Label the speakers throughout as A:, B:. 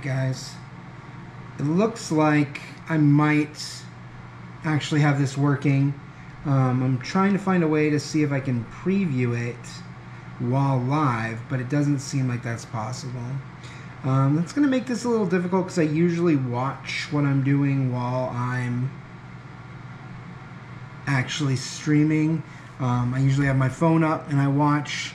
A: guys, it looks like I might actually have this working. I'm trying to find a way to see if I can preview it while live, but it doesn't seem like that's possible. That's going to make this a little difficult because I usually watch what I'm doing while I'm actually streaming. I usually have my phone up and I watch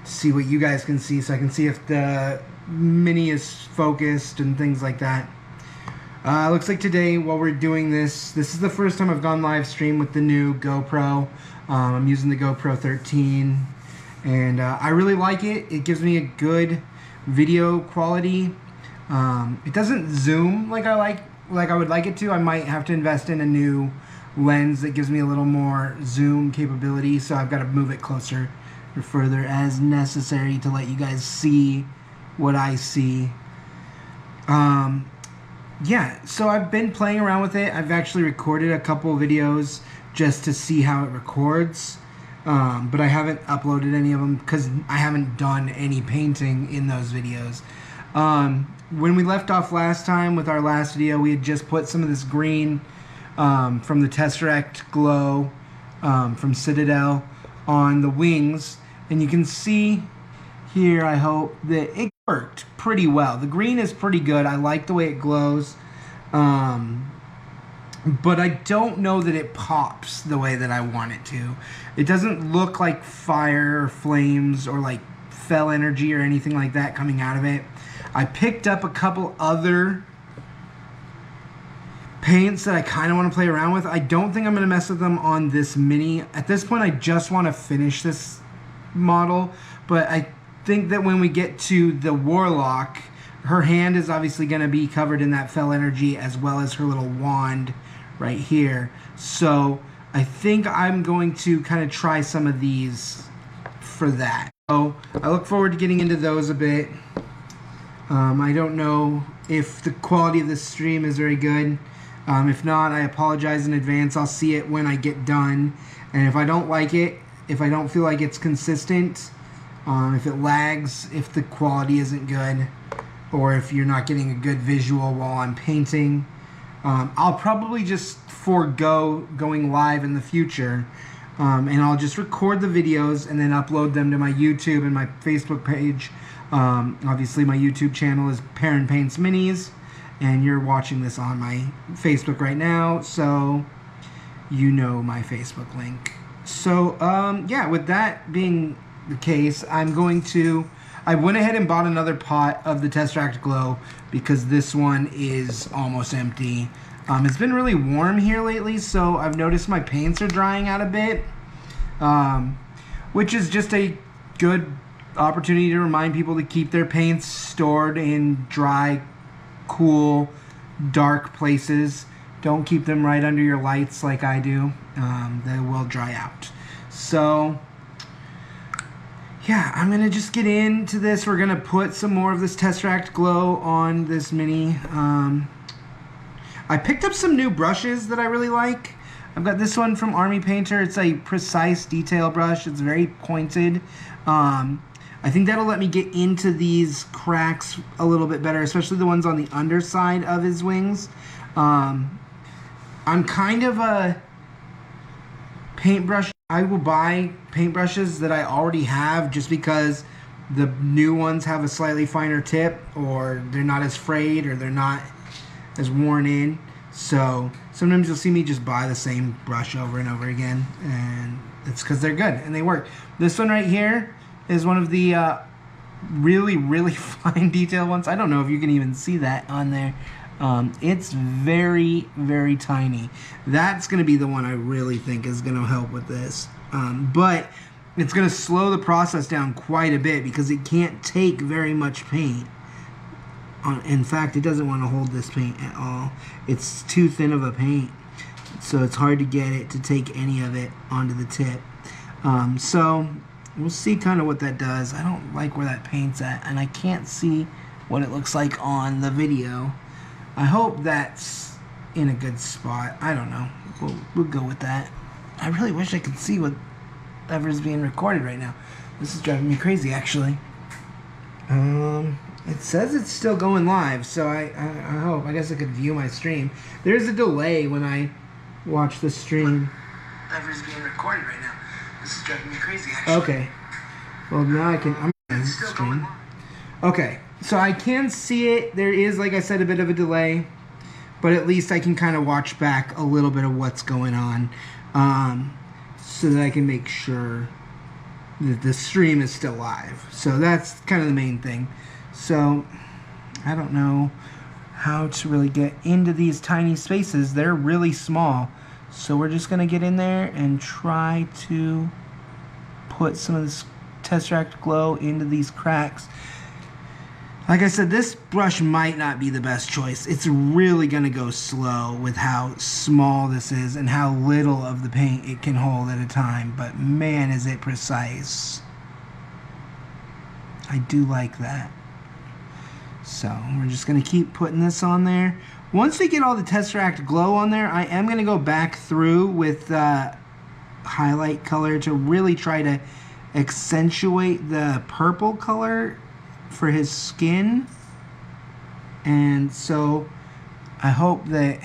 A: to see what you guys can see, so I can see if the mini is focused and things like that. Looks like today while we're doing this is the first time I've gone live stream with the new GoPro. I'm using the GoPro 13 and I really like it. It gives me a good video quality. It doesn't zoom like I would like it to. I might have to invest in a new lens that gives me a little more zoom capability, so I've got to move it closer or further as necessary to let you guys see what I see. Yeah, so I've been playing around with it. I've actually recorded a couple videos just to see how it records, but I haven't uploaded any of them because I haven't done any painting in those videos. When we left off last time with our last video, we had just put some of this green from the Tesseract Glow from Citadel on the wings, and you can see here, I hope, that it worked pretty well. The green is pretty good. I like the way it glows, but I don't know that it pops the way that I want it to. It doesn't look like fire or flames or like fell energy or anything like that coming out of it. I picked up a couple other paints that I kind of want to play around with. I don't think I'm going to mess with them on this mini. At this point, I just want to finish this model, but I think that when we get to the Warlock, her hand is obviously going to be covered in that fell energy as well as her little wand right here. So I think I'm going to kind of try some of these for that. So I look forward to getting into those a bit. I don't know if the quality of this stream is very good. If not, I apologize in advance. I'll see it when I get done. And if I don't like it, if I don't feel like it's consistent, if it lags, if the quality isn't good, or if you're not getting a good visual while I'm painting, I'll probably just forego going live in the future, and I'll just record the videos and then upload them to my YouTube and my Facebook page. Obviously my YouTube channel is Perrin Paints Minis, and you're watching this on my Facebook right now, so you know my Facebook link. So yeah, with that being the case, I went ahead and bought another pot of the Tesseract Glow because this one is almost empty. It's been really warm here lately, so I've noticed my paints are drying out a bit, which is just a good opportunity to remind people to keep their paints stored in dry, cool, dark places. Don't keep them right under your lights like I do. They will dry out. So yeah, I'm going to just get into this. We're going to put some more of this Tesseract Glow on this mini. I picked up some new brushes that I really like. I've got this one from Army Painter. It's a precise detail brush. It's very pointed. I think that'll let me get into these cracks a little bit better, especially the ones on the underside of his wings. I'm kind of a paintbrush. I will buy paintbrushes that I already have just because the new ones have a slightly finer tip, or they're not as frayed, or they're not as worn in. So sometimes you'll see me just buy the same brush over and over again, and it's because they're good and they work. This one right here is one of the really, really fine detail ones. I don't know if you can even see that on there. It's very, very tiny. That's going to be the one I really think is going to help with this. But it's going to slow the process down quite a bit because it can't take very much paint. In fact, it doesn't want to hold this paint at all. It's too thin of a paint, so it's hard to get it to take any of it onto the tip. So we'll see kind of what that does. I don't like where that paint's at, and I can't see what it looks like on the video. I hope that's in a good spot. I don't know. We'll go with that. I really wish I could see whatever's being recorded right now. This is driving me crazy, actually. It says it's still going live, so I hope. I guess I could view my stream. There's a delay when I watch the stream. Everything's being recorded right now. This is driving me crazy, actually. Okay. Well, now I can... I'm still stream. Okay. So I can see it. There is, like I said, a bit of a delay. But at least I can kind of watch back a little bit of what's going on. So that I can make sure that the stream is still live. So that's kind of the main thing. So, I don't know how to really get into these tiny spaces. They're really small. So we're just going to get in there and try to put some of this Tesseract glow into these cracks. Like I said, this brush might not be the best choice. It's really going to go slow with how small this is and how little of the paint it can hold at a time. But man, is it precise. I do like that. So we're just going to keep putting this on there. Once we get all the Tesseract glow on there, I am going to go back through with highlight color to really try to accentuate the purple color for his skin. And so I hope that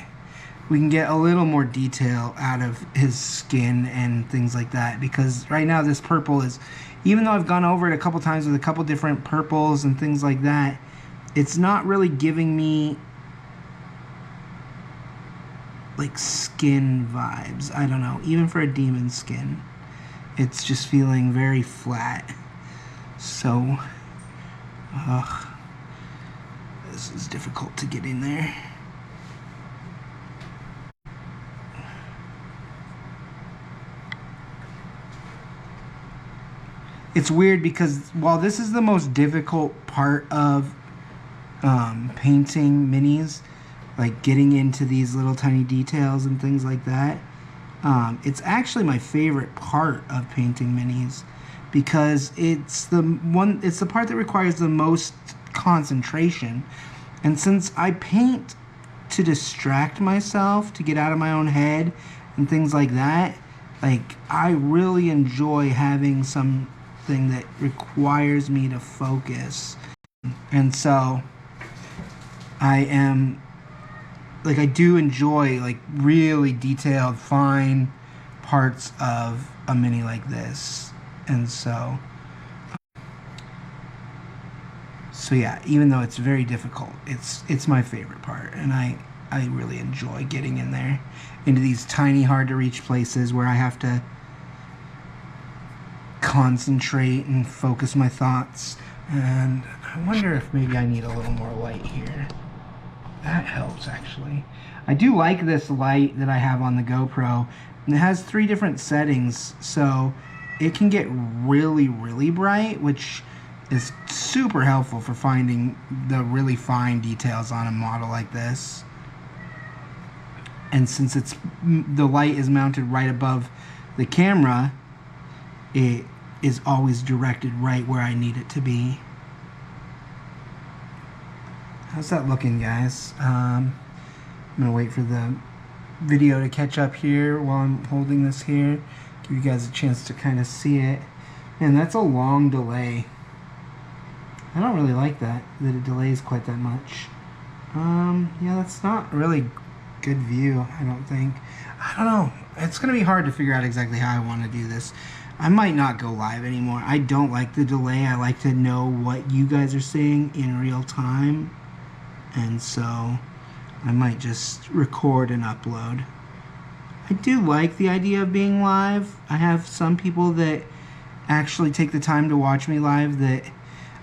A: we can get a little more detail out of his skin and things like that, because right now this purple is, even though I've gone over it a couple times with a couple different purples and things like that, it's not really giving me like skin vibes. I don't know, even for a demon skin, it's just feeling very flat. So this is difficult to get in there. It's weird because while this is the most difficult part of painting minis, like getting into these little tiny details and things like that, it's actually my favorite part of painting minis, because it's the part that requires the most concentration. And since I paint to distract myself, to get out of my own head and things like that, like I really enjoy having something that requires me to focus. And so I do enjoy like really detailed, fine parts of a mini like this. And so yeah, even though it's very difficult, it's my favorite part, and I really enjoy getting in there into these tiny, hard to reach places where I have to concentrate and focus my thoughts. And I wonder if maybe I need a little more light here. That helps, actually. I do like this light that I have on the GoPro. And it has 3 different settings, so it can get really, really bright, which is super helpful for finding the really fine details on a model like this. And since the light is mounted right above the camera, it is always directed right where I need it to be. How's that looking, guys? I'm gonna wait for the video to catch up here while I'm holding this here. Give you guys a chance to kind of see it. And that's a long delay. I don't really like that it delays quite that much. Yeah, that's not really good view, I don't think. I don't know. It's gonna be hard to figure out exactly how I want to do this. I might not go live anymore. I don't like the delay. I like to know what you guys are seeing in real time. And so I might just record and upload. I do like the idea of being live. I have some people that actually take the time to watch me live that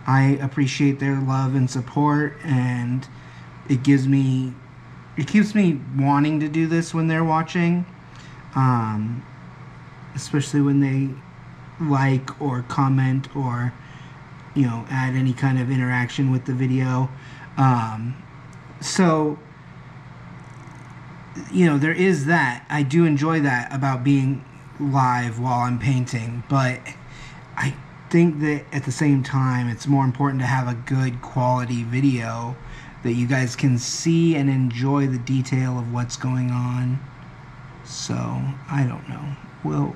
A: I appreciate their love and support, and it keeps me wanting to do this when they're watching, especially when they like or comment or, you know, add any kind of interaction with the video. So, you know, there is that. I do enjoy that about being live while I'm painting, but I think that at the same time it's more important to have a good quality video that you guys can see and enjoy the detail of what's going on. So I don't know,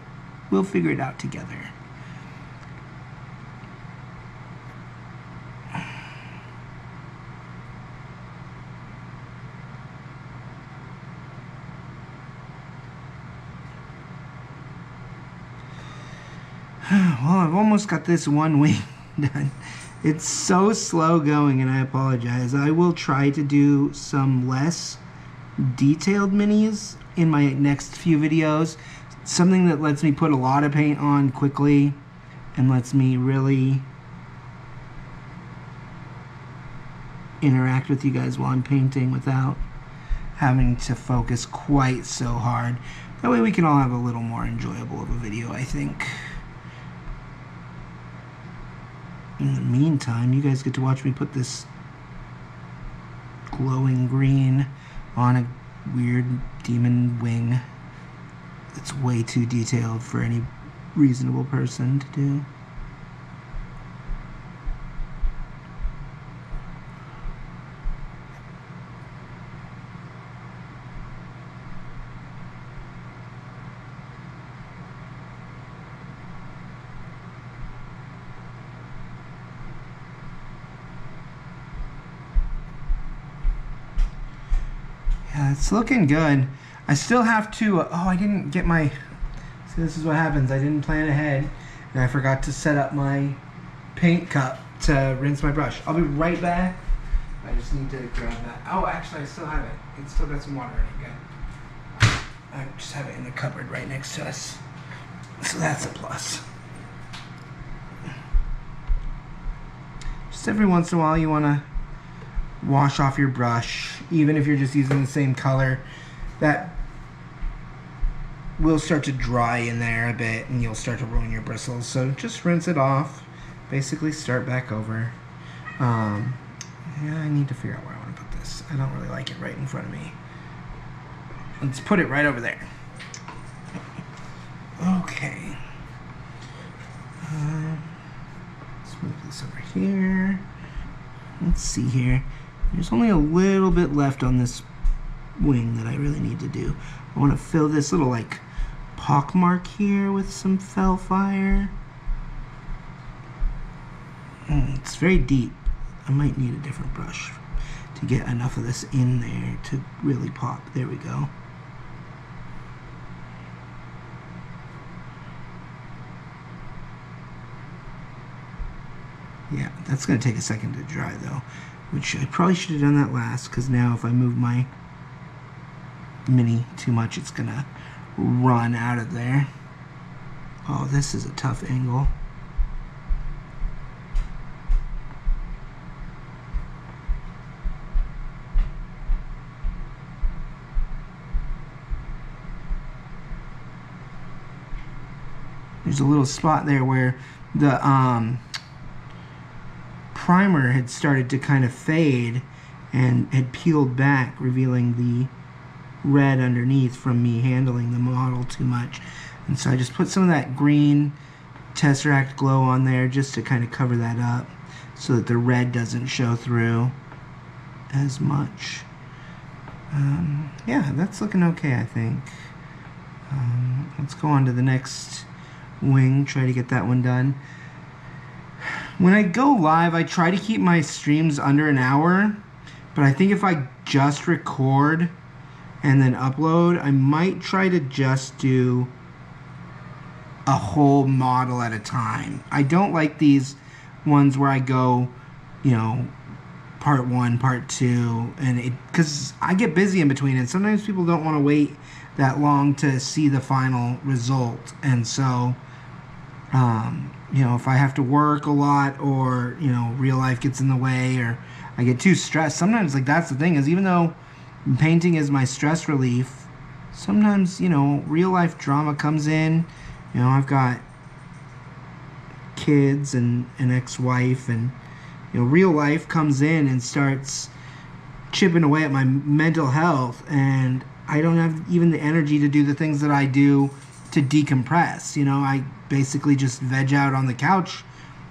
A: we'll figure it out together. Well, I've almost got this one wing done. It's so slow going, and I apologize. I will try to do some less detailed minis in my next few videos. Something that lets me put a lot of paint on quickly and lets me really interact with you guys while I'm painting without having to focus quite so hard. That way we can all have a little more enjoyable of a video, I think. In the meantime, you guys get to watch me put this glowing green on a weird demon wing. It's way too detailed for any reasonable person to do. Yeah, it's looking good. I still have to, oh, I didn't get my, see, this is what happens. I didn't plan ahead, and I forgot to set up my paint cup to rinse my brush. I'll be right back. I just need to grab that. Oh, actually, I still have it. It's still got some water in it. Good. I just have it in the cupboard right next to us. So that's a plus. Just every once in a while, you want to wash off your brush, even if you're just using the same color. That will start to dry in there a bit, and you'll start to ruin your bristles. So just rinse it off. Basically, start back over. Yeah, I need to figure out where I want to put this. I don't really like it right in front of me. Let's put it right over there. Okay. Let's move this over here. Let's see here. There's only a little bit left on this wing that I really need to do. I want to fill this little like pock mark here with some fell fire. It's very deep. I might need a different brush to get enough of this in there to really pop. There we go. Yeah, that's going to take a second to dry though, which I probably should have done that last, because now if I move my mini too much, it's going to run out of there. Oh, this is a tough angle. There's a little spot there where the primer had started to kind of fade and had peeled back, revealing the red underneath from me handling the model too much. And so I just put some of that green Tesseract glow on there just to kind of cover that up so that the red doesn't show through as much. Yeah, that's looking okay, I think. Let's go on to the next wing, try to get that one done. When I go live, I try to keep my streams under an hour, but I think if I just record and then upload, I might try to just do a whole model at a time. I don't like these ones where I go, you know, part 1, part 2, and because I get busy in between, and sometimes people don't want to wait that long to see the final result. And so you know, if I have to work a lot, or you know, real life gets in the way, or I get too stressed, sometimes, like, that's the thing, is even though painting is my stress relief, sometimes, you know, real life drama comes in. You know, I've got kids and an ex-wife, and you know, real life comes in and starts chipping away at my mental health, and I don't have even the energy to do the things that I do to decompress. You know, I basically just veg out on the couch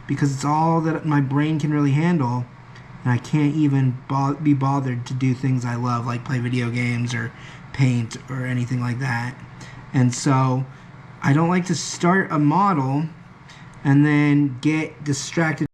A: because it's all that my brain can really handle, and I can't even be bothered to do things I love, like play video games or paint or anything like that. And so I don't like to start a model and then get distracted